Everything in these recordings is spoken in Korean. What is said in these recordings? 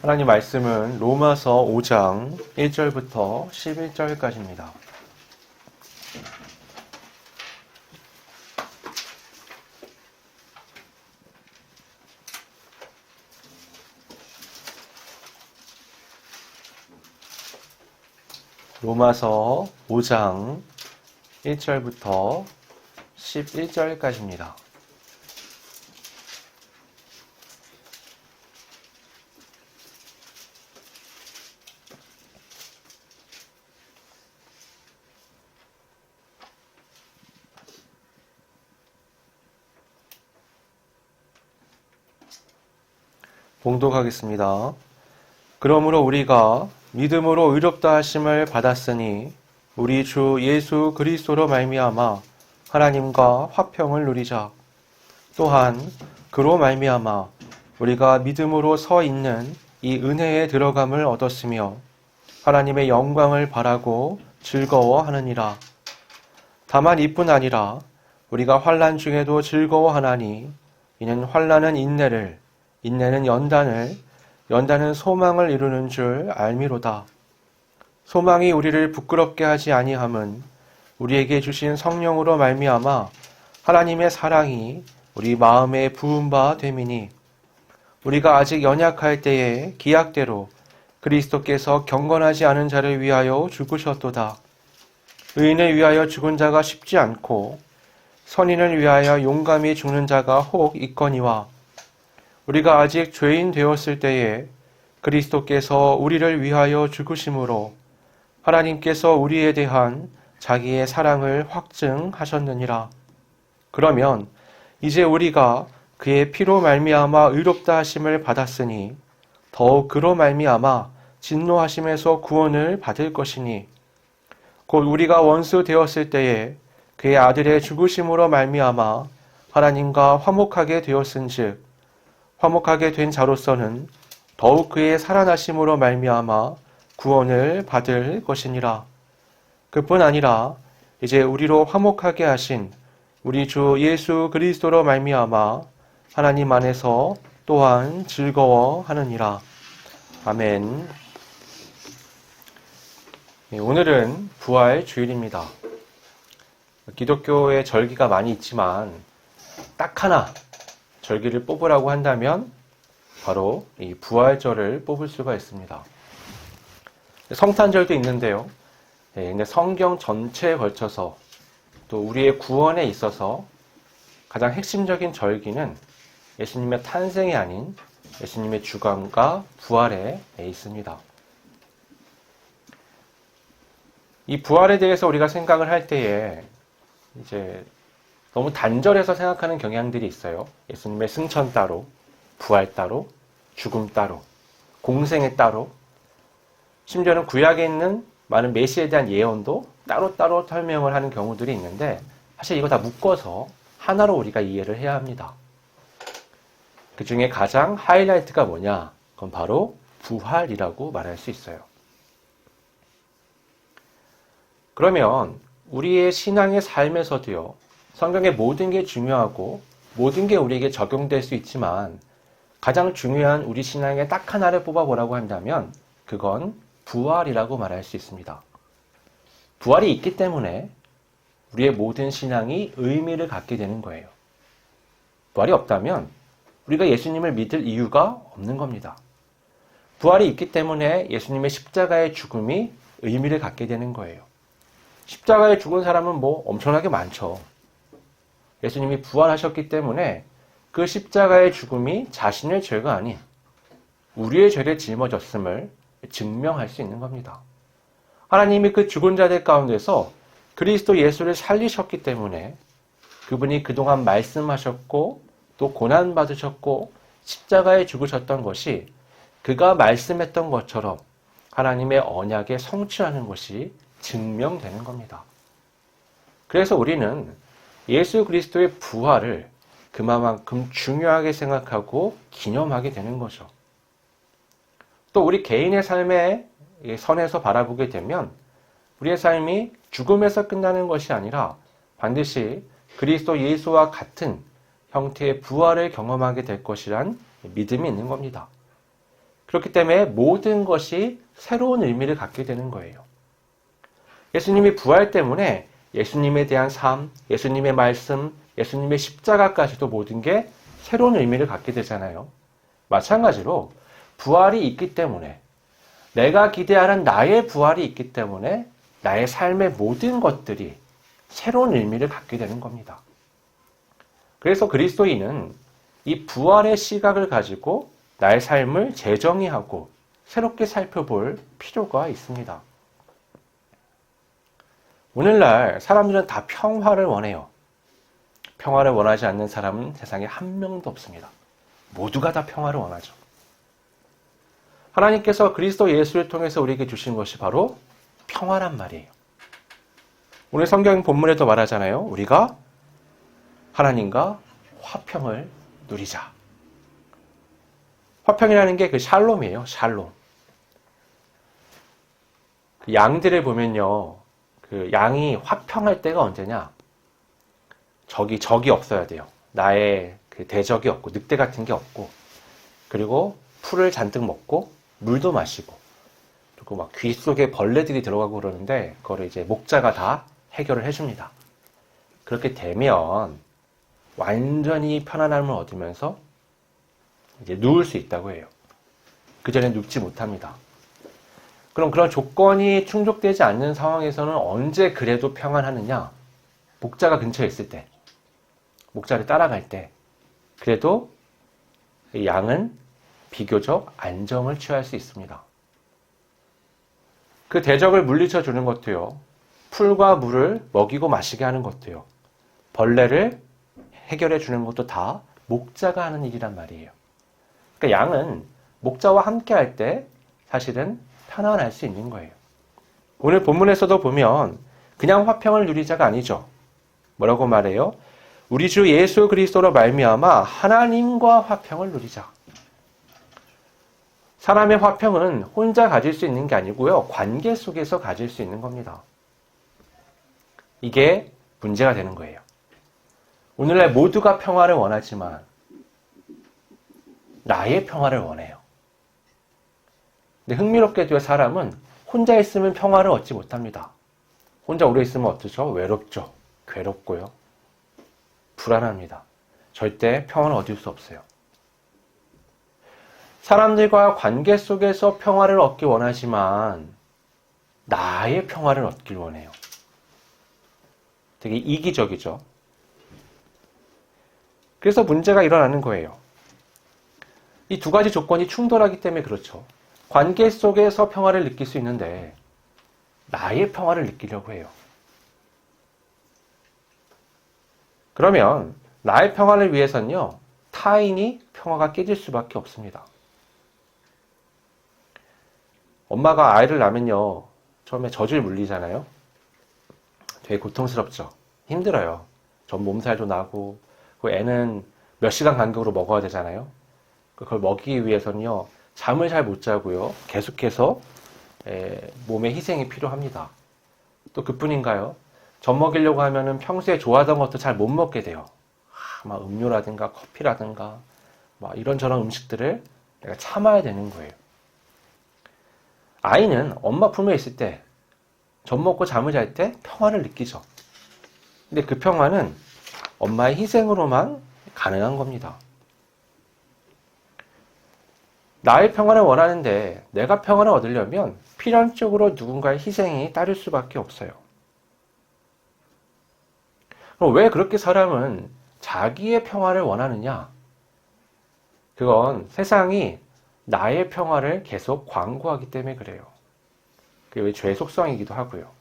하나님 말씀은 로마서 5장 1절부터 11절까지입니다. 로마서 5장 1절부터 11절까지입니다. 봉독하겠습니다. 그러므로 우리가 믿음으로 의롭다 하심을 받았으니 우리 주 예수 그리스도로 말미암아 하나님과 화평을 누리자. 또한 그로 말미암아 우리가 믿음으로 서 있는 이 은혜에 들어감을 얻었으며 하나님의 영광을 바라고 즐거워하느니라. 다만 이뿐 아니라 우리가 환난 중에도 즐거워하나니 이는 환난은 인내를, 인내는 연단을, 연단은 소망을 이루는 줄 알미로다. 소망이 우리를 부끄럽게 하지 아니함은 우리에게 주신 성령으로 말미암아 하나님의 사랑이 우리 마음에 부은 바 됨이니 우리가 아직 연약할 때에 기약대로 그리스도께서 경건하지 않은 자를 위하여 죽으셨도다. 의인을 위하여 죽은 자가 쉽지 않고 선인을 위하여 용감히 죽는 자가 혹 있거니와 우리가 아직 죄인 되었을 때에 그리스도께서 우리를 위하여 죽으심으로 하나님께서 우리에 대한 자기의 사랑을 확증하셨느니라. 그러면 이제 우리가 그의 피로 말미암아 의롭다 하심을 받았으니 더욱 그로 말미암아 진노하심에서 구원을 받을 것이니 곧 우리가 원수 되었을 때에 그의 아들의 죽으심으로 말미암아 하나님과 화목하게 되었은즉 화목하게 된 자로서는 더욱 그의 살아나심으로 말미암아 구원을 받을 것이니라. 그뿐 아니라 이제 우리로 화목하게 하신 우리 주 예수 그리스도로 말미암아 하나님 안에서 또한 즐거워하느니라. 아멘. 오늘은 부활 주일입니다. 기독교의 절기가 많이 있지만 딱 하나 절기를 뽑으라고 한다면 바로 이 부활절을 뽑을 수가 있습니다. 성탄절도 있는데요. 근데 성경 전체에 걸쳐서 또 우리의 구원에 있어서 가장 핵심적인 절기는 예수님의 탄생이 아닌 예수님의 죽음과 부활에 있습니다. 이 부활에 대해서 우리가 생각을 할 때에 이제 너무 단절해서 생각하는 경향들이 있어요. 예수님의 승천 따로, 부활 따로, 죽음 따로, 공생애 따로, 심지어는 구약에 있는 많은 메시에 대한 예언도 따로따로 설명을 하는 경우들이 있는데 사실 이거 다 묶어서 하나로 우리가 이해를 해야 합니다. 그 중에 가장 하이라이트가 뭐냐? 그건 바로 부활이라고 말할 수 있어요. 그러면 우리의 신앙의 삶에서도요, 성경의 모든 게 중요하고 모든 게 우리에게 적용될 수 있지만 가장 중요한 우리 신앙의 딱 하나를 뽑아보라고 한다면 그건 부활이라고 말할 수 있습니다. 부활이 있기 때문에 우리의 모든 신앙이 의미를 갖게 되는 거예요. 부활이 없다면 우리가 예수님을 믿을 이유가 없는 겁니다. 부활이 있기 때문에 예수님의 십자가의 죽음이 의미를 갖게 되는 거예요. 십자가에 죽은 사람은 뭐 엄청나게 많죠. 예수님이 부활하셨기 때문에 그 십자가의 죽음이 자신의 죄가 아닌 우리의 죄를 짊어졌음을 증명할 수 있는 겁니다. 하나님이 그 죽은 자들 가운데서 그리스도 예수를 살리셨기 때문에 그분이 그동안 말씀하셨고 또 고난받으셨고 십자가에 죽으셨던 것이 그가 말씀했던 것처럼 하나님의 언약에 성취하는 것이 증명되는 겁니다. 그래서 우리는 예수 그리스도의 부활을 그만큼 중요하게 생각하고 기념하게 되는 거죠. 또 우리 개인의 삶의 선에서 바라보게 되면 우리의 삶이 죽음에서 끝나는 것이 아니라 반드시 그리스도 예수와 같은 형태의 부활을 경험하게 될 것이란 믿음이 있는 겁니다. 그렇기 때문에 모든 것이 새로운 의미를 갖게 되는 거예요. 예수님이 부활 때문에 예수님에 대한 삶, 예수님의 말씀, 예수님의 십자가까지도 모든 게 새로운 의미를 갖게 되잖아요. 마찬가지로 부활이 있기 때문에, 내가 기대하는 나의 부활이 있기 때문에 나의 삶의 모든 것들이 새로운 의미를 갖게 되는 겁니다. 그래서 그리스도인은 이 부활의 시각을 가지고 나의 삶을 재정의하고 새롭게 살펴볼 필요가 있습니다. 오늘날 사람들은 다 평화를 원해요. 평화를 원하지 않는 사람은 세상에 한 명도 없습니다. 모두가 다 평화를 원하죠. 하나님께서 그리스도 예수를 통해서 우리에게 주신 것이 바로 평화란 말이에요. 오늘 성경 본문에도 말하잖아요. 우리가 하나님과 화평을 누리자. 화평이라는 게 그 샬롬이에요. 샬롬. 그 양들을 보면요. 그 양이 화평할 때가 언제냐? 적이 없어야 돼요. 나의 그 대적이 없고 늑대 같은 게 없고, 그리고 풀을 잔뜩 먹고 물도 마시고, 그리고 막 귀 속에 벌레들이 들어가고 그러는데 그거를 이제 목자가 다 해결을 해줍니다. 그렇게 되면 완전히 편안함을 얻으면서 이제 누울 수 있다고 해요. 그 전에 눕지 못합니다. 그럼 그런 조건이 충족되지 않는 상황에서는 언제 그래도 평안하느냐? 목자가 근처에 있을 때, 목자를 따라갈 때, 그래도 양은 비교적 안정을 취할 수 있습니다. 그 대적을 물리쳐 주는 것도요, 풀과 물을 먹이고 마시게 하는 것도요, 벌레를 해결해 주는 것도 다 목자가 하는 일이란 말이에요. 그러니까 양은 목자와 함께 할 때 사실은 편안할 수 있는 거예요. 오늘 본문에서도 보면 그냥 화평을 누리자가 아니죠. 뭐라고 말해요? 우리 주 예수 그리스도로 말미암아 하나님과 화평을 누리자. 사람의 화평은 혼자 가질 수 있는 게 아니고요. 관계 속에서 가질 수 있는 겁니다. 이게 문제가 되는 거예요. 오늘날 모두가 평화를 원하지만 나의 평화를 원해요. 근데 흥미롭게도 사람은 혼자 있으면 평화를 얻지 못합니다. 혼자 오래 있으면 어떠죠? 외롭죠. 괴롭고요. 불안합니다. 절대 평화를 얻을 수 없어요. 사람들과 관계 속에서 평화를 얻기 원하지만 나의 평화를 얻길 원해요. 되게 이기적이죠. 그래서 문제가 일어나는 거예요. 이 두 가지 조건이 충돌하기 때문에 그렇죠. 관계 속에서 평화를 느낄 수 있는데 나의 평화를 느끼려고 해요. 그러면 나의 평화를 위해서는요, 타인이 평화가 깨질 수밖에 없습니다. 엄마가 아이를 낳으면요, 처음에 젖을 물리잖아요. 되게 고통스럽죠. 힘들어요. 전 몸살도 나고, 그 애는 몇 시간 간격으로 먹어야 되잖아요. 그걸 먹이기 위해서는요, 잠을 잘 못 자고요, 계속해서 몸에 희생이 필요합니다. 또 그뿐인가요? 젖 먹이려고 하면은 평소에 좋아하던 것도 잘 못 먹게 돼요. 막 음료라든가 커피라든가 막 이런저런 음식들을 내가 참아야 되는 거예요. 아이는 엄마 품에 있을 때, 젖 먹고 잠을 잘 때 평화를 느끼죠. 근데 그 평화는 엄마의 희생으로만 가능한 겁니다. 나의 평화를 원하는데 내가 평화를 얻으려면 필연적으로 누군가의 희생이 따를 수밖에 없어요. 그럼 왜 그렇게 사람은 자기의 평화를 원하느냐? 그건 세상이 나의 평화를 계속 광고하기 때문에 그래요. 그게 죄의 속성이기도 하고요.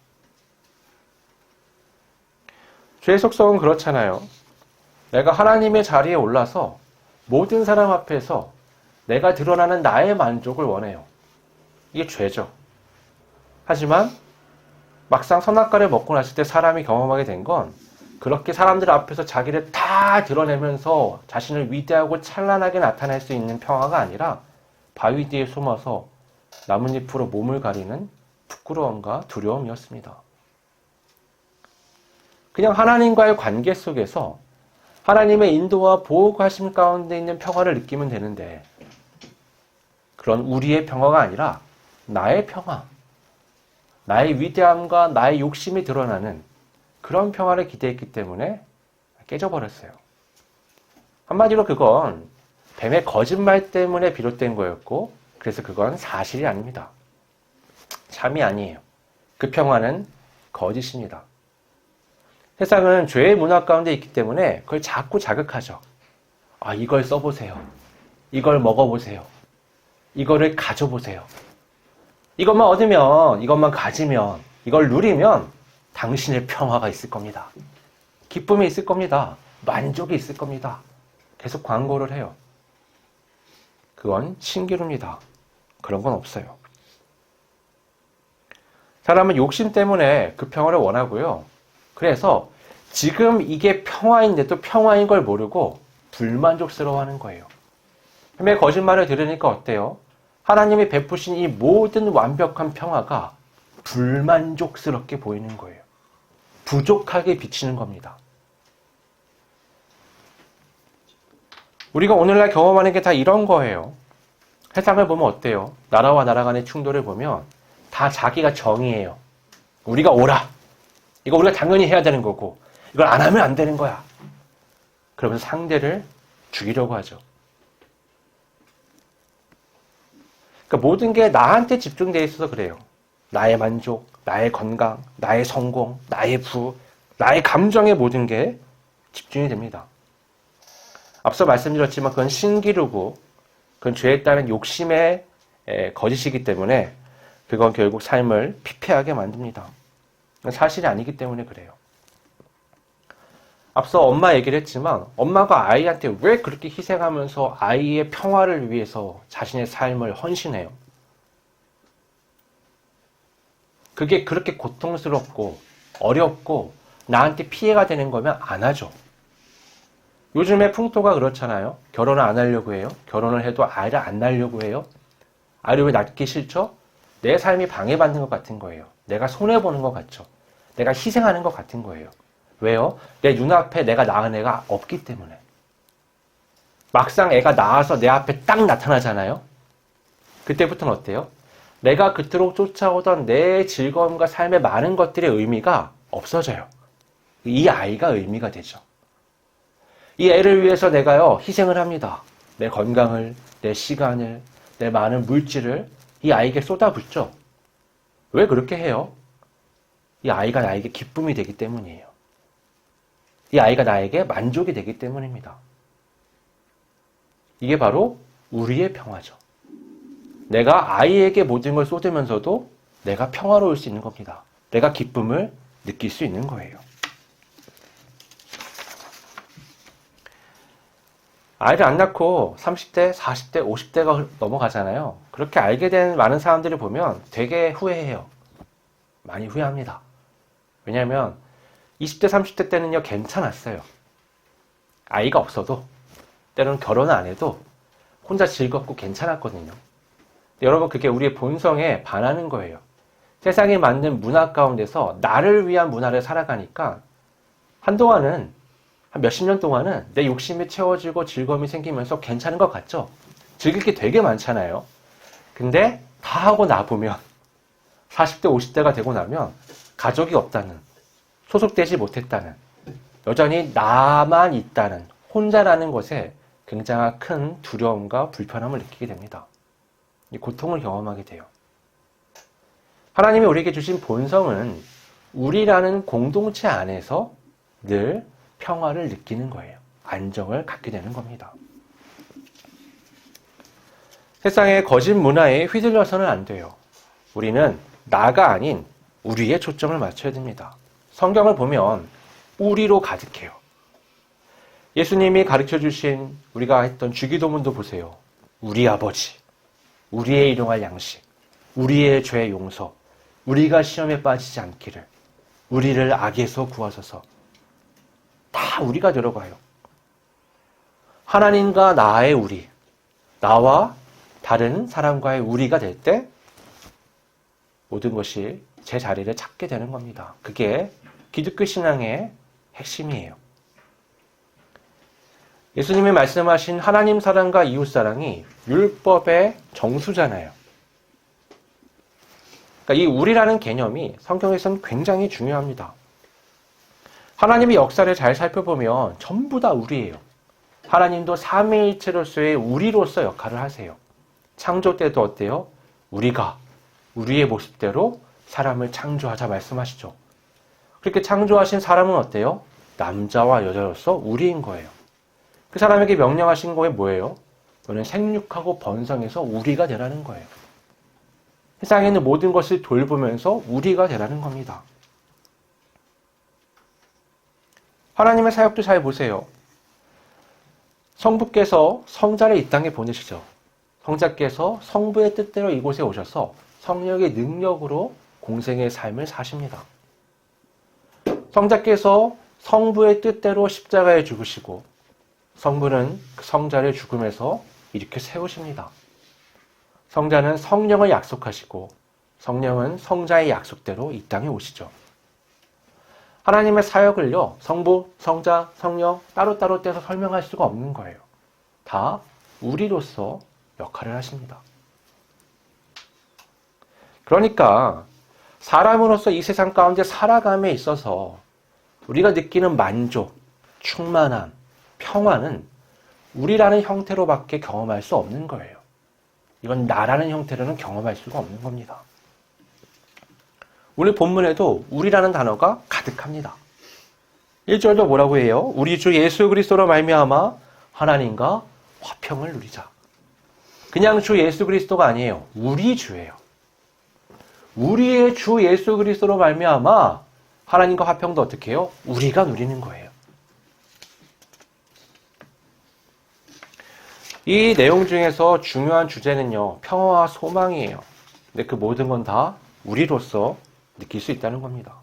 죄의 속성은 그렇잖아요. 내가 하나님의 자리에 올라서 모든 사람 앞에서 내가 드러나는 나의 만족을 원해요. 이게 죄죠. 하지만 막상 선악과를 먹고 났을 때 사람이 경험하게 된 건, 그렇게 사람들 앞에서 자기를 다 드러내면서 자신을 위대하고 찬란하게 나타낼 수 있는 평화가 아니라 바위 뒤에 숨어서 나뭇잎으로 몸을 가리는 부끄러움과 두려움이었습니다. 그냥 하나님과의 관계 속에서 하나님의 인도와 보호하심 가운데 있는 평화를 느끼면 되는데, 그런 우리의 평화가 아니라 나의 평화, 나의 위대함과 나의 욕심이 드러나는 그런 평화를 기대했기 때문에 깨져버렸어요. 한마디로 그건 뱀의 거짓말 때문에 비롯된 거였고, 그래서 그건 사실이 아닙니다. 참이 아니에요. 그 평화는 거짓입니다. 세상은 죄의 문화 가운데 있기 때문에 그걸 자꾸 자극하죠. 아, 이걸 써보세요. 이걸 먹어보세요. 이거를 가져보세요. 이것만 얻으면, 이것만 가지면, 이걸 누리면 당신의 평화가 있을 겁니다. 기쁨이 있을 겁니다. 만족이 있을 겁니다. 계속 광고를 해요. 그건 신기루입니다. 그런 건 없어요. 사람은 욕심 때문에 그 평화를 원하고요. 그래서 지금 이게 평화인데도 평화인 걸 모르고 불만족스러워하는 거예요. 뱀의 거짓말을 들으니까 어때요? 하나님이 베푸신 이 모든 완벽한 평화가 불만족스럽게 보이는 거예요. 부족하게 비치는 겁니다. 우리가 오늘날 경험하는 게 다 이런 거예요. 세상을 보면 어때요? 나라와 나라 간의 충돌을 보면 다 자기가 정의예요. 우리가 옳아. 이거 우리가 당연히 해야 되는 거고, 이걸 안 하면 안 되는 거야. 그러면서 상대를 죽이려고 하죠. 그러니까 모든 게 나한테 집중되어 있어서 그래요. 나의 만족, 나의 건강, 나의 성공, 나의 부, 나의 감정의 모든 게 집중이 됩니다. 앞서 말씀드렸지만 그건 신기루고, 그건 죄에 따른 욕심의 거짓이기 때문에 그건 결국 삶을 피폐하게 만듭니다. 사실이 아니기 때문에 그래요. 앞서 엄마 얘기를 했지만 엄마가 아이한테 왜 그렇게 희생하면서 아이의 평화를 위해서 자신의 삶을 헌신해요? 그게 그렇게 고통스럽고 어렵고 나한테 피해가 되는 거면 안 하죠. 요즘에 풍토가 그렇잖아요. 결혼을 안 하려고 해요. 결혼을 해도 아이를 안 낳으려고 해요. 아이를 왜 낳기 싫죠? 내 삶이 방해받는 것 같은 거예요. 내가 손해보는 것 같죠. 내가 희생하는 것 같은 거예요. 왜요? 내 눈앞에 내가 낳은 애가 없기 때문에. 막상 애가 나와서 내 앞에 딱 나타나잖아요. 그때부터는 어때요? 내가 그토록 쫓아오던 내 즐거움과 삶의 많은 것들의 의미가 없어져요. 이 아이가 의미가 되죠. 이 애를 위해서 내가요, 희생을 합니다. 내 건강을, 내 시간을, 내 많은 물질을 이 아이에게 쏟아붓죠. 왜 그렇게 해요? 이 아이가 나에게 기쁨이 되기 때문이에요. 이 아이가 나에게 만족이 되기 때문입니다. 이게 바로 우리의 평화죠. 내가 아이에게 모든 걸 쏟으면서도 내가 평화로울 수 있는 겁니다. 내가 기쁨을 느낄 수 있는 거예요. 아이를 안 낳고 30대, 40대, 50대가 넘어가잖아요. 그렇게 알게 된 많은 사람들을 보면 되게 후회해요. 많이 후회합니다. 왜냐하면 20대, 30대 때는요, 괜찮았어요. 아이가 없어도, 때로는 결혼을 안 해도 혼자 즐겁고 괜찮았거든요. 여러분, 그게 우리의 본성에 반하는 거예요. 세상에 맞는 문화 가운데서 나를 위한 문화를 살아가니까 한동안은, 한 몇십 년 동안은 내 욕심이 채워지고 즐거움이 생기면서 괜찮은 것 같죠? 즐길 게 되게 많잖아요. 근데 다 하고 나보면 40대, 50대가 되고 나면 가족이 없다는, 소속되지 못했다는, 여전히 나만 있다는, 혼자라는 것에 굉장히 큰 두려움과 불편함을 느끼게 됩니다. 이 고통을 경험하게 돼요. 하나님이 우리에게 주신 본성은 우리라는 공동체 안에서 늘 평화를 느끼는 거예요. 안정을 갖게 되는 겁니다. 세상의 거짓 문화에 휘둘려서는 안 돼요. 우리는 나가 아닌 우리의 초점을 맞춰야 됩니다. 성경을 보면 우리로 가득해요. 예수님이 가르쳐 주신 우리가 했던 주기도문도 보세요. 우리 아버지, 우리의 일용할 양식, 우리의 죄 용서, 우리가 시험에 빠지지 않기를, 우리를 악에서 구하소서. 다 우리가 들어가요. 하나님과 나의 우리, 나와 다른 사람과의 우리가 될 때 모든 것이 제 자리를 찾게 되는 겁니다. 그게 기독교 신앙의 핵심이에요. 예수님이 말씀하신 하나님 사랑과 이웃 사랑이 율법의 정수잖아요. 그러니까 이 우리라는 개념이 성경에서는 굉장히 중요합니다. 하나님의 역사를 잘 살펴보면 전부 다 우리예요. 하나님도 삼위일체로서의 우리로서 역할을 하세요. 창조 때도 어때요? 우리가 우리의 모습대로 사람을 창조하자 말씀하시죠. 그렇게 창조하신 사람은 어때요? 남자와 여자로서 우리인 거예요. 그 사람에게 명령하신 거에 뭐예요? 너는 생육하고 번성해서 우리가 되라는 거예요. 세상에 있는 모든 것을 돌보면서 우리가 되라는 겁니다. 하나님의 사역도 잘 보세요. 성부께서 성자를 이 땅에 보내시죠. 성자께서 성부의 뜻대로 이곳에 오셔서 성령의 능력으로 공생의 삶을 사십니다. 성자께서 성부의 뜻대로 십자가에 죽으시고 성부는 그 성자를 죽음에서 이렇게 세우십니다. 성자는 성령을 약속하시고 성령은 성자의 약속대로 이 땅에 오시죠. 하나님의 사역을요, 성부, 성자, 성령 따로따로 떼서 설명할 수가 없는 거예요. 다 우리로서 역할을 하십니다. 그러니까 사람으로서 이 세상 가운데 살아감에 있어서 우리가 느끼는 만족, 충만함, 평화는 우리라는 형태로밖에 경험할 수 없는 거예요. 이건 나라는 형태로는 경험할 수가 없는 겁니다. 오늘 본문에도 우리라는 단어가 가득합니다. 1절도 뭐라고 해요? 우리 주 예수 그리스도로 말미암아 하나님과 화평을 누리자. 그냥 주 예수 그리스도가 아니에요. 우리 주예요. 우리의 주 예수 그리스도로 말미암아 하나님과 화평도 어떻게 해요? 우리가 누리는 거예요. 이 내용 중에서 중요한 주제는요, 평화와 소망이에요. 근데 그 모든 건 다 우리로서 느낄 수 있다는 겁니다.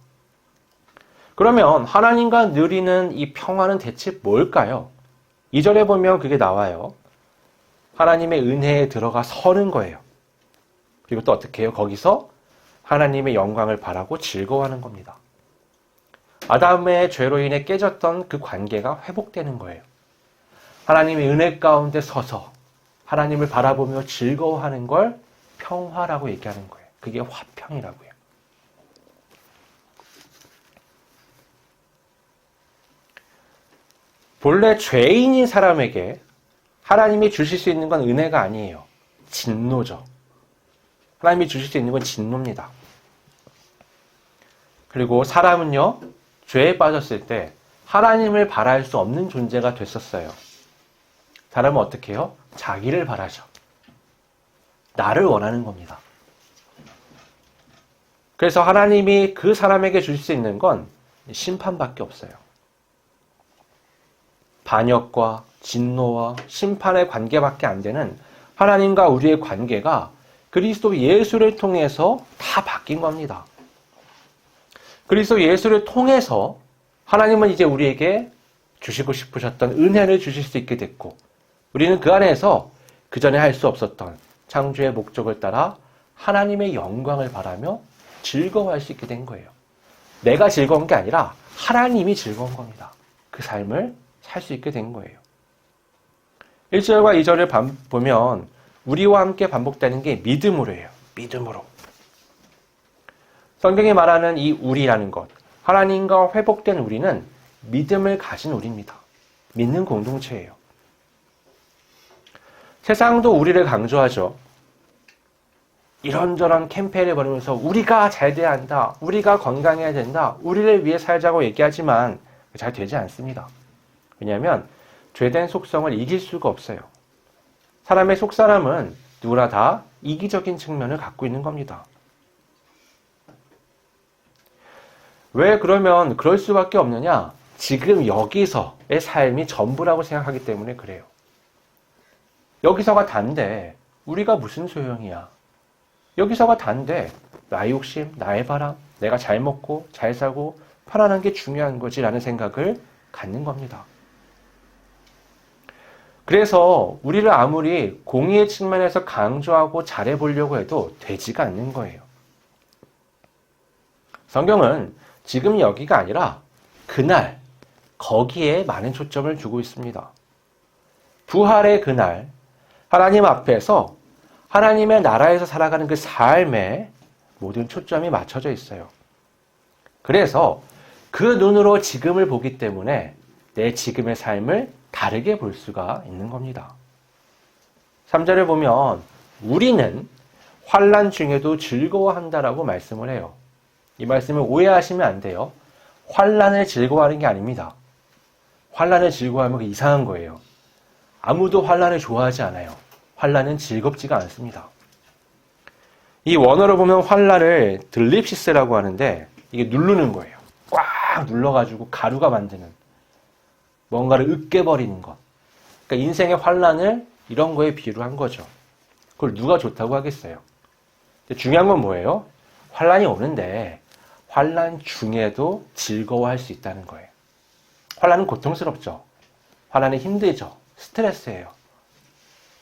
그러면 하나님과 누리는 이 평화는 대체 뭘까요? 2절에 보면 그게 나와요. 하나님의 은혜에 들어가 서는 거예요. 그리고 또 어떻게 해요? 거기서 하나님의 영광을 바라고 즐거워하는 겁니다. 아담의 죄로 인해 깨졌던 그 관계가 회복되는 거예요. 하나님의 은혜 가운데 서서 하나님을 바라보며 즐거워하는 걸 평화라고 얘기하는 거예요. 그게 화평이라고요. 본래 죄인인 사람에게 하나님이 주실 수 있는 건 은혜가 아니에요. 진노죠. 하나님이 주실 수 있는 건 진노입니다. 그리고 사람은요, 죄에 빠졌을 때 하나님을 바랄 수 없는 존재가 됐었어요. 사람은 어떻게 해요? 자기를 바라죠. 나를 원하는 겁니다. 그래서 하나님이 그 사람에게 주실 수 있는 건 심판밖에 없어요. 반역과 진노와 심판의 관계밖에 안 되는 하나님과 우리의 관계가 그리스도 예수를 통해서 다 바뀐 겁니다. 그리스도 예수를 통해서 하나님은 이제 우리에게 주시고 싶으셨던 은혜를 주실 수 있게 됐고, 우리는 그 안에서 그 전에 할 수 없었던 창조의 목적을 따라 하나님의 영광을 바라며 즐거워할 수 있게 된 거예요. 내가 즐거운 게 아니라 하나님이 즐거운 겁니다. 그 삶을 살 수 있게 된 거예요. 1절과 2절을 보면 우리와 함께 반복되는 게 믿음으로 해요. 믿음으로. 성경이 말하는 이 우리라는 것, 하나님과 회복된 우리는 믿음을 가진 우리입니다. 믿는 공동체예요. 세상도 우리를 강조하죠. 이런저런 캠페인을 벌이면서 우리가 잘 돼야 한다, 우리가 건강해야 된다, 우리를 위해 살자고 얘기하지만 잘 되지 않습니다. 왜냐하면 죄된 속성을 이길 수가 없어요. 사람의 속사람은 누구나 다 이기적인 측면을 갖고 있는 겁니다. 왜 그러면 그럴 수밖에 없느냐? 지금 여기서의 삶이 전부라고 생각하기 때문에 그래요. 여기서가 단데 우리가 무슨 소용이야? 여기서가 단데 나의 욕심, 나의 바람, 내가 잘 먹고 잘 사고 편안한 게 중요한 거지라는 생각을 갖는 겁니다. 그래서 우리를 아무리 공의의 측면에서 강조하고 잘해보려고 해도 되지가 않는 거예요. 성경은 지금 여기가 아니라 그날, 거기에 많은 초점을 두고 있습니다. 부활의 그날 하나님 앞에서 하나님의 나라에서 살아가는 그 삶에 모든 초점이 맞춰져 있어요. 그래서 그 눈으로 지금을 보기 때문에 내 지금의 삶을 다르게 볼 수가 있는 겁니다. 3절을 보면 우리는 환난 중에도 즐거워한다라고 말씀을 해요. 이 말씀을 오해하시면 안 돼요. 환난을 즐거워하는 게 아닙니다. 환난을 즐거워하면 이상한 거예요. 아무도 환난을 좋아하지 않아요. 환난은 즐겁지가 않습니다. 이 원어로 보면 환난을 들립시스라고 하는데 이게 누르는 거예요. 꽉 눌러가지고 가루가 만드는 뭔가를 으깨버리는 것. 그러니까 인생의 환난을 이런 거에 비유를 한 거죠. 그걸 누가 좋다고 하겠어요. 근데 중요한 건 뭐예요? 환난이 오는데 환난 중에도 즐거워할 수 있다는 거예요. 환난은 고통스럽죠. 환난은 힘들죠. 스트레스예요.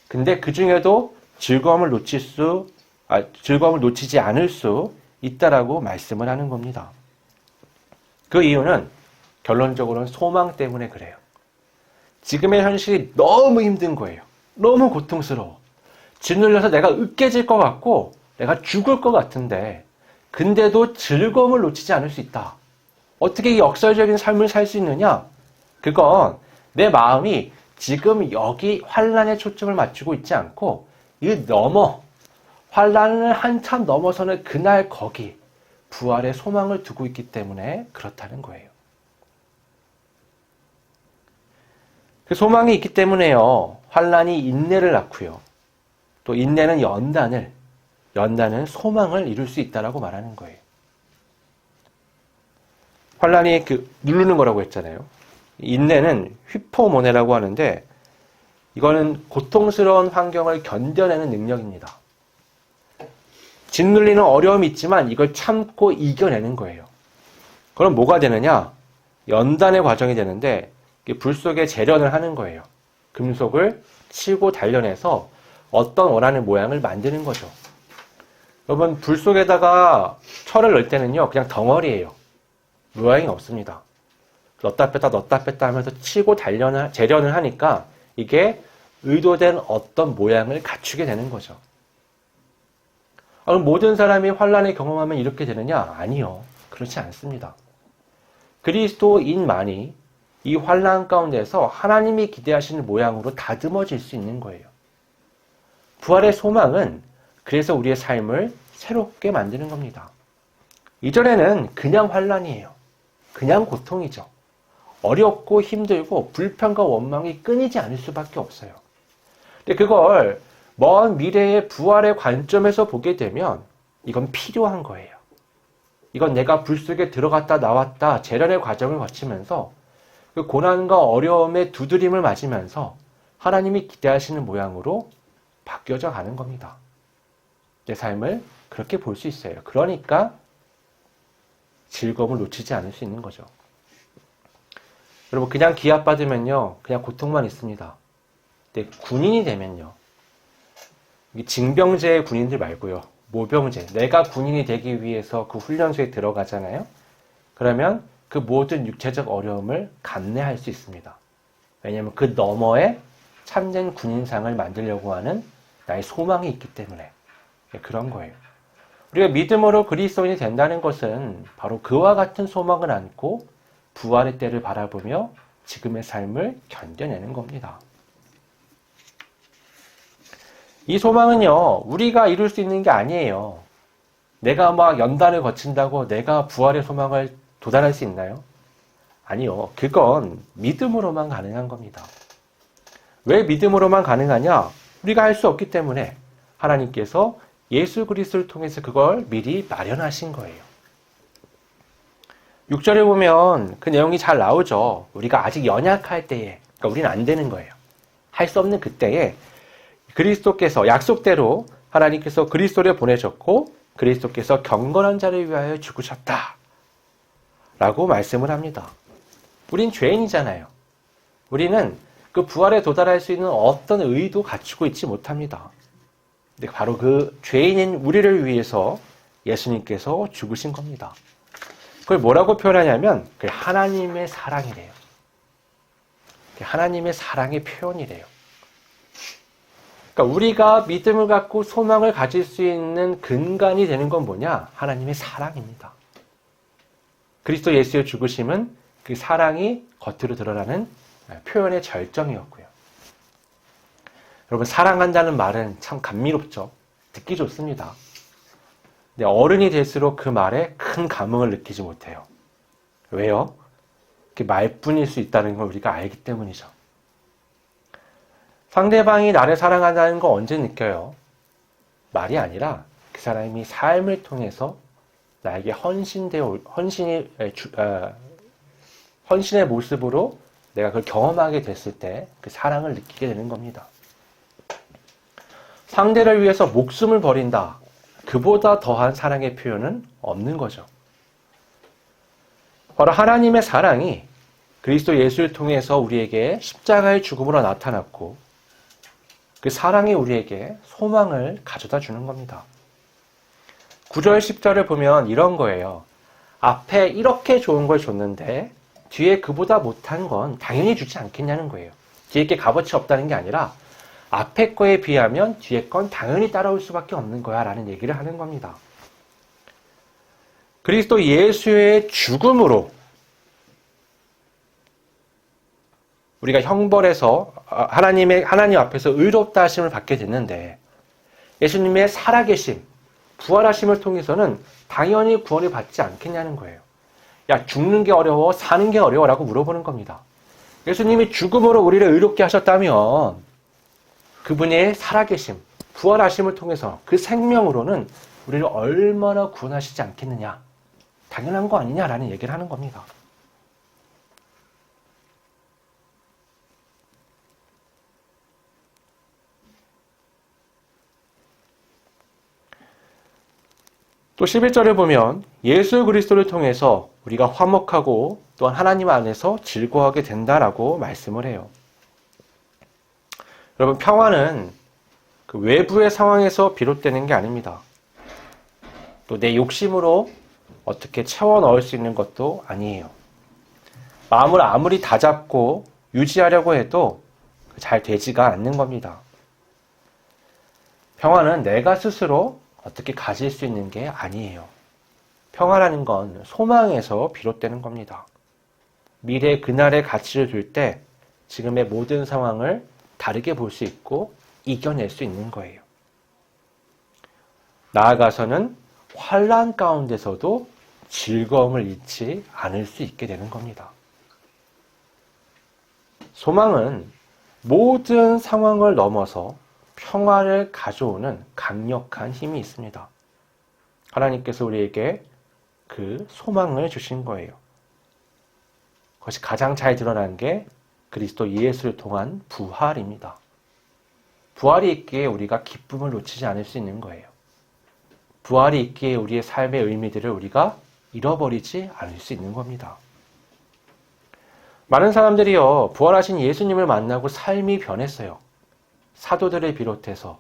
근데 그 중에도 즐거움을 놓치지 않을 수 있다라고 말씀을 하는 겁니다. 그 이유는 결론적으로는 소망 때문에 그래요. 지금의 현실이 너무 힘든 거예요. 너무 고통스러워. 짓눌려서 내가 으깨질 것 같고 내가 죽을 것 같은데 근데도 즐거움을 놓치지 않을 수 있다. 어떻게 이 역설적인 삶을 살 수 있느냐? 그건 내 마음이 지금 여기 환난에 초점을 맞추고 있지 않고 이 환난을 한참 넘어서는 그날 거기 부활의 소망을 두고 있기 때문에 그렇다는 거예요. 그 소망이 있기 때문에요. 환난이 인내를 낳고요. 또 인내는 연단은 소망을 이룰 수 있다라고 말하는 거예요. 환난이 누르는 거라고 했잖아요. 인내는 휘포모네라고 하는데 이거는 고통스러운 환경을 견뎌내는 능력입니다. 짓눌리는 어려움이 있지만 이걸 참고 이겨내는 거예요. 그럼 뭐가 되느냐? 연단의 과정이 되는데 불 속에 재련을 하는 거예요. 금속을 치고 단련해서 어떤 원하는 모양을 만드는 거죠. 여러분 불 속에다가 철을 넣을 때는요 그냥 덩어리예요. 모양이 없습니다. 넣었다 뺐다 하면서 치고 재련을 하니까 이게 의도된 어떤 모양을 갖추게 되는 거죠. 그럼 모든 사람이 환난을 경험하면 이렇게 되느냐? 아니요. 그렇지 않습니다. 그리스도인만이 이 환난 가운데서 하나님이 기대하시는 모양으로 다듬어질 수 있는 거예요. 부활의 소망은 그래서 우리의 삶을 새롭게 만드는 겁니다. 이전에는 그냥 환난이에요. 그냥 고통이죠. 어렵고 힘들고 불평과 원망이 끊이지 않을 수밖에 없어요. 근데 그걸 먼 미래의 부활의 관점에서 보게 되면 이건 필요한 거예요. 이건 내가 불 속에 들어갔다 나왔다 재련의 과정을 거치면서 그 고난과 어려움의 두드림을 맞으면서 하나님이 기대하시는 모양으로 바뀌어져 가는 겁니다. 내 삶을 그렇게 볼 수 있어요. 그러니까 즐거움을 놓치지 않을 수 있는 거죠. 여러분 그냥 기합받으면요 그냥 고통만 있습니다. 근데 군인이 되면요 징병제의 군인들 말고요 모병제, 내가 군인이 되기 위해서 그 훈련소에 들어가잖아요. 그러면 그 모든 육체적 어려움을 감내할 수 있습니다. 왜냐하면 그 너머에 참된 군인상을 만들려고 하는 나의 소망이 있기 때문에 그런 거예요. 우리가 믿음으로 그리스도인이 된다는 것은 바로 그와 같은 소망을 안고 부활의 때를 바라보며 지금의 삶을 견뎌내는 겁니다. 이 소망은요, 우리가 이룰 수 있는 게 아니에요. 내가 막 연단을 거친다고 내가 부활의 소망을 도달할 수 있나요? 아니요. 그건 믿음으로만 가능한 겁니다. 왜 믿음으로만 가능하냐? 우리가 할 수 없기 때문에 하나님께서 예수 그리스도를 통해서 그걸 미리 마련하신 거예요. 6절에 보면 그 내용이 잘 나오죠. 우리가 아직 연약할 때에, 그러니까 우리는 안 되는 거예요. 할 수 없는 그때에 그리스도께서 약속대로 하나님께서 그리스도를 보내셨고 그리스도께서 경건한 자를 위하여 죽으셨다 라고 말씀을 합니다. 우린 죄인이잖아요. 우리는 그 부활에 도달할 수 있는 어떤 의도 갖추고 있지 못합니다. 근데 바로 그 죄인인 우리를 위해서 예수님께서 죽으신 겁니다. 그걸 뭐라고 표현하냐면 하나님의 사랑이래요. 하나님의 사랑의 표현이래요. 그러니까 우리가 믿음을 갖고 소망을 가질 수 있는 근간이 되는 건 뭐냐? 하나님의 사랑입니다. 그리스도 예수의 죽으심은 그 사랑이 겉으로 드러나는 표현의 절정이었고요. 여러분, 사랑한다는 말은 참 감미롭죠. 듣기 좋습니다. 근데 어른이 될수록 그 말에 큰 감흥을 느끼지 못해요. 왜요? 그게 말뿐일 수 있다는 걸 우리가 알기 때문이죠. 상대방이 나를 사랑한다는 거 언제 느껴요? 말이 아니라 그 사람이 삶을 통해서 나에게 헌신의 모습으로 내가 그걸 경험하게 됐을 때 그 사랑을 느끼게 되는 겁니다. 상대를 위해서 목숨을 버린다. 그보다 더한 사랑의 표현은 없는 거죠. 바로 하나님의 사랑이 그리스도 예수를 통해서 우리에게 십자가의 죽음으로 나타났고 그 사랑이 우리에게 소망을 가져다 주는 겁니다. 9절 10절을 보면 이런 거예요. 앞에 이렇게 좋은 걸 줬는데 뒤에 그보다 못한 건 당연히 주지 않겠냐는 거예요. 뒤에 게 값어치 없다는 게 아니라 앞에 거에 비하면 뒤에 건 당연히 따라올 수밖에 없는 거야 라는 얘기를 하는 겁니다. 그리스도 예수의 죽음으로 우리가 형벌에서 하나님 앞에서 의롭다 하심을 받게 됐는데 예수님의 살아계심, 부활하심을 통해서는 당연히 구원을 받지 않겠냐는 거예요. 야, 죽는 게 어려워, 사는 게 어려워 라고 물어보는 겁니다. 예수님이 죽음으로 우리를 의롭게 하셨다면 그분의 살아계심, 부활하심을 통해서 그 생명으로는 우리를 얼마나 구원하시지 않겠느냐. 당연한 거 아니냐라는 얘기를 하는 겁니다. 또 11절을 보면 예수 그리스도를 통해서 우리가 화목하고 또한 하나님 안에서 즐거워하게 된다라고 말씀을 해요. 여러분, 평화는 그 외부의 상황에서 비롯되는 게 아닙니다. 또 내 욕심으로 어떻게 채워 넣을 수 있는 것도 아니에요. 마음을 아무리 다잡고 유지하려고 해도 잘 되지가 않는 겁니다. 평화는 내가 스스로 어떻게 가질 수 있는 게 아니에요. 평화라는 건 소망에서 비롯되는 겁니다. 미래 그날의 가치를 둘 때 지금의 모든 상황을 다르게 볼 수 있고 이겨낼 수 있는 거예요. 나아가서는 환난 가운데서도 즐거움을 잃지 않을 수 있게 되는 겁니다. 소망은 모든 상황을 넘어서 평화를 가져오는 강력한 힘이 있습니다. 하나님께서 우리에게 그 소망을 주신 거예요. 그것이 가장 잘 드러난 게 그리스도 예수를 통한 부활입니다. 부활이 있기에 우리가 기쁨을 놓치지 않을 수 있는 거예요. 부활이 있기에 우리의 삶의 의미들을 우리가 잃어버리지 않을 수 있는 겁니다. 많은 사람들이요, 부활하신 예수님을 만나고 삶이 변했어요. 사도들을 비롯해서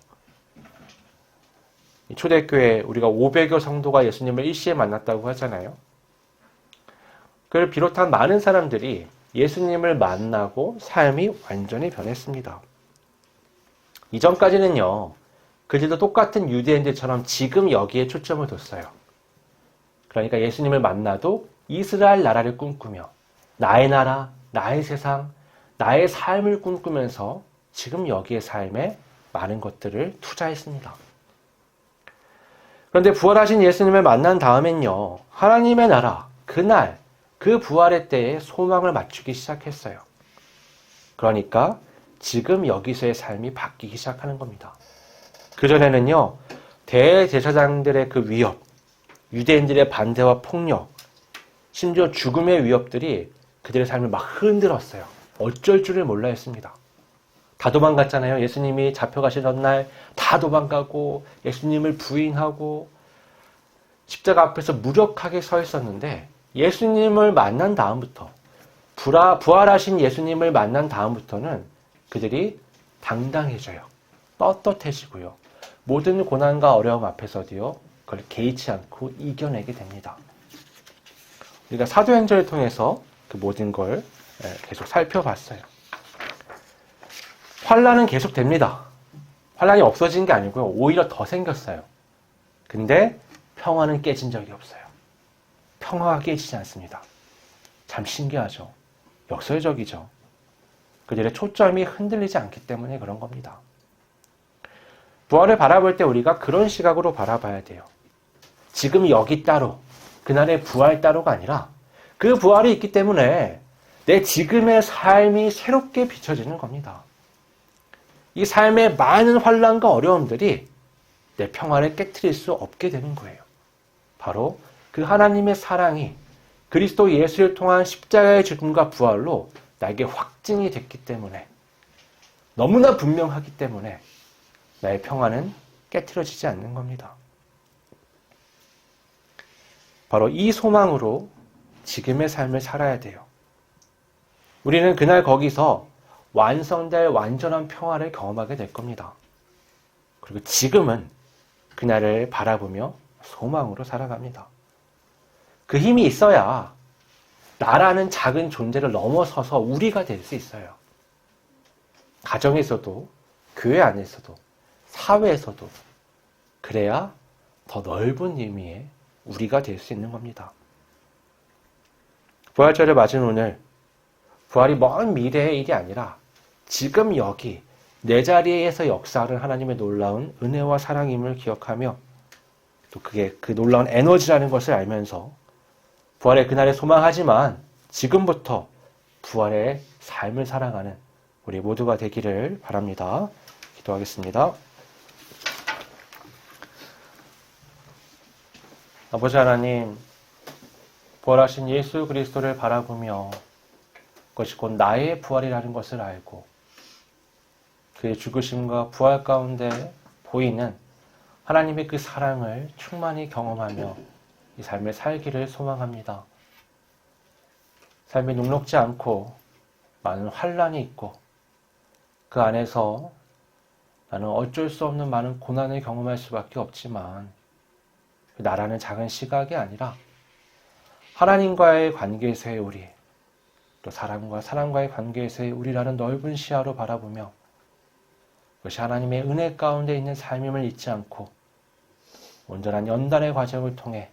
초대교회 우리가 500여 성도가 예수님을 일시에 만났다고 하잖아요. 그를 비롯한 많은 사람들이 예수님을 만나고 삶이 완전히 변했습니다. 이전까지는요, 그들도 똑같은 유대인들처럼 지금 여기에 초점을 뒀어요. 그러니까 예수님을 만나도 이스라엘 나라를 꿈꾸며 나의 나라, 나의 세상, 나의 삶을 꿈꾸면서 지금 여기의 삶에 많은 것들을 투자했습니다. 그런데 부활하신 예수님을 만난 다음엔요, 하나님의 나라, 그날, 그 부활의 때에 소망을 맞추기 시작했어요. 그러니까 지금 여기서의 삶이 바뀌기 시작하는 겁니다. 그전에는요, 대제사장들의 그 위협, 유대인들의 반대와 폭력, 심지어 죽음의 위협들이 그들의 삶을 막 흔들었어요. 어쩔 줄을 몰라 했습니다. 다 도망갔잖아요. 예수님이 잡혀가시던 날 다 도망가고 예수님을 부인하고 십자가 앞에서 무력하게 서 있었는데 예수님을 만난 다음부터 부활하신 예수님을 만난 다음부터는 그들이 당당해져요. 떳떳해지고요. 모든 고난과 어려움 앞에서도요. 그걸 개의치 않고 이겨내게 됩니다. 우리가 사도행전을 통해서 그 모든 걸 계속 살펴봤어요. 환난은 계속됩니다. 환란이 없어진 게 아니고요. 오히려 더 생겼어요. 근데 평화는 깨진 적이 없어요. 평화가 깨지지 않습니다. 참 신기하죠. 역설적이죠. 그들의 초점이 흔들리지 않기 때문에 그런 겁니다. 부활을 바라볼 때 우리가 그런 시각으로 바라봐야 돼요. 지금 여기 따로, 그날의 부활 따로가 아니라 그 부활이 있기 때문에 내 지금의 삶이 새롭게 비춰지는 겁니다. 이 삶의 많은 환난과 어려움들이 내 평화를 깨트릴 수 없게 되는 거예요. 바로 그 하나님의 사랑이 그리스도 예수를 통한 십자가의 죽음과 부활로 나에게 확증이 됐기 때문에, 너무나 분명하기 때문에 나의 평화는 깨트려지지 않는 겁니다. 바로 이 소망으로 지금의 삶을 살아야 돼요. 우리는 그날 거기서 완성될 완전한 평화를 경험하게 될 겁니다. 그리고 지금은 그날을 바라보며 소망으로 살아갑니다. 그 힘이 있어야 나라는 작은 존재를 넘어서서 우리가 될 수 있어요. 가정에서도, 교회 안에서도, 사회에서도. 그래야 더 넓은 의미의 우리가 될 수 있는 겁니다. 부활절을 맞은 오늘, 부활이 먼 미래의 일이 아니라 지금 여기 내 자리에서 역사하는 하나님의 놀라운 은혜와 사랑임을 기억하며, 또 그게 그 놀라운 에너지라는 것을 알면서 부활의 그날에 소망하지만 지금부터 부활의 삶을 살아가는 우리 모두가 되기를 바랍니다. 기도하겠습니다. 아버지 하나님, 부활하신 예수 그리스도를 바라보며 그것이 곧 나의 부활이라는 것을 알고 그의 죽으심과 부활 가운데 보이는 하나님의 그 사랑을 충만히 경험하며 이 삶을 살기를 소망합니다. 삶이 녹록지 않고 많은 환란이 있고 그 안에서 나는 어쩔 수 없는 많은 고난을 경험할 수밖에 없지만, 나라는 작은 시각이 아니라 하나님과의 관계에서의 우리, 또 사람과의 관계에서의 우리라는 넓은 시야로 바라보며 그것이 하나님의 은혜 가운데 있는 삶임을 잊지 않고 온전한 연단의 과정을 통해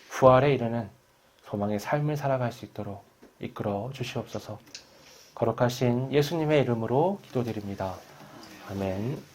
부활에 이르는 소망의 삶을 살아갈 수 있도록 이끌어 주시옵소서. 거룩하신 예수님의 이름으로 기도드립니다. 아멘.